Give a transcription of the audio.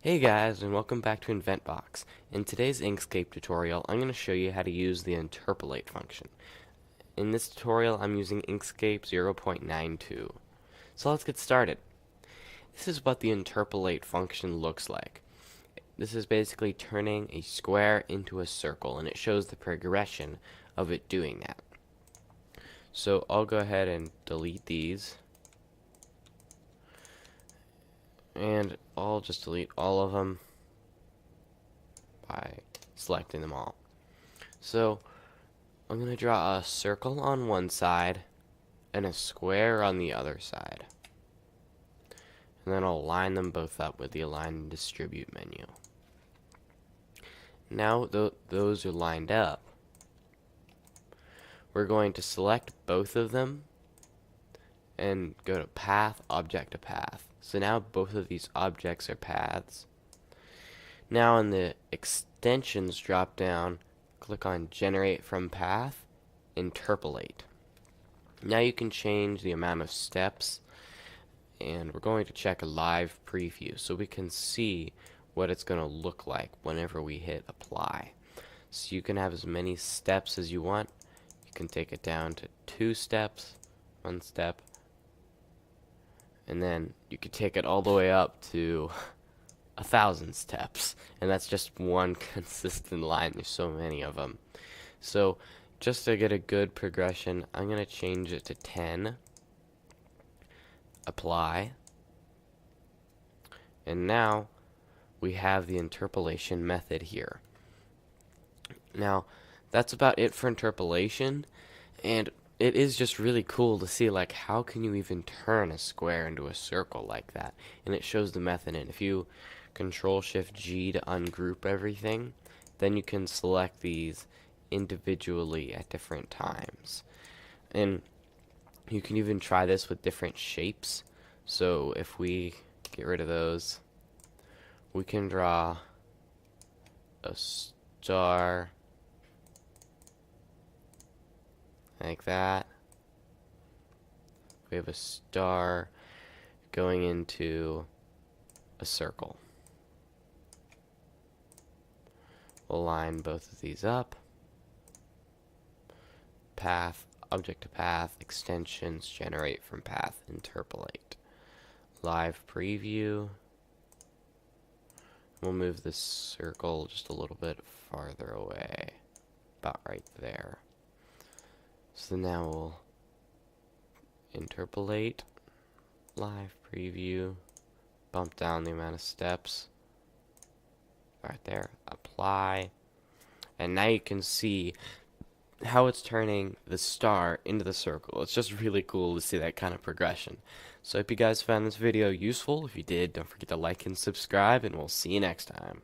Hey guys, and welcome back to InventBox. In today's Inkscape tutorial, I'm going to show you how to use the Interpolate function. In this tutorial, I'm using Inkscape 0.92. So let's get started. This is what the Interpolate function looks like. This is basically turning a square into a circle, and it shows the progression of it doing that. So I'll go ahead and delete these, and I'll just delete all of them by selecting them all. So I'm going to draw a circle on one side and a square on the other side. And then I'll line them both up with the Align and Distribute menu. Now those are lined up, we're going to select both of them and go to Path, Object to Path. So now both of these objects are paths. Now in the Extensions drop down, click on Generate from Path, Interpolate. Now you can change the amount of steps, and we're going to check a live preview so we can see what it's going to look like whenever we hit apply. So you can have as many steps as you want. You can take it down to 2 steps, 1 step, and then you could take it all the way up to 1,000 steps, and that's just one consistent line. There's so many of them. So just to get a good progression, I'm going to change it to 10, apply, and now we have the interpolation method here. Now that's about it for interpolation, and it is just really cool to see, like, how can you even turn a square into a circle like that. And it shows the method, and if you Control-Shift-G to ungroup everything, then you can select these individually at different times. And you can even try this with different shapes. So if we get rid of those, we can draw a star like that. We have a star going into a circle. We'll line both of these up. Path, Object to Path, Extensions, Generate from Path, Interpolate. Live preview. We'll move this circle just a little bit farther away, about right there. So now we'll interpolate, live preview, bump down the amount of steps, right there, apply, and now you can see how it's turning the star into the circle. It's just really cool to see that kind of progression. So I hope you guys found this video useful. If you did, don't forget to like and subscribe, and we'll see you next time.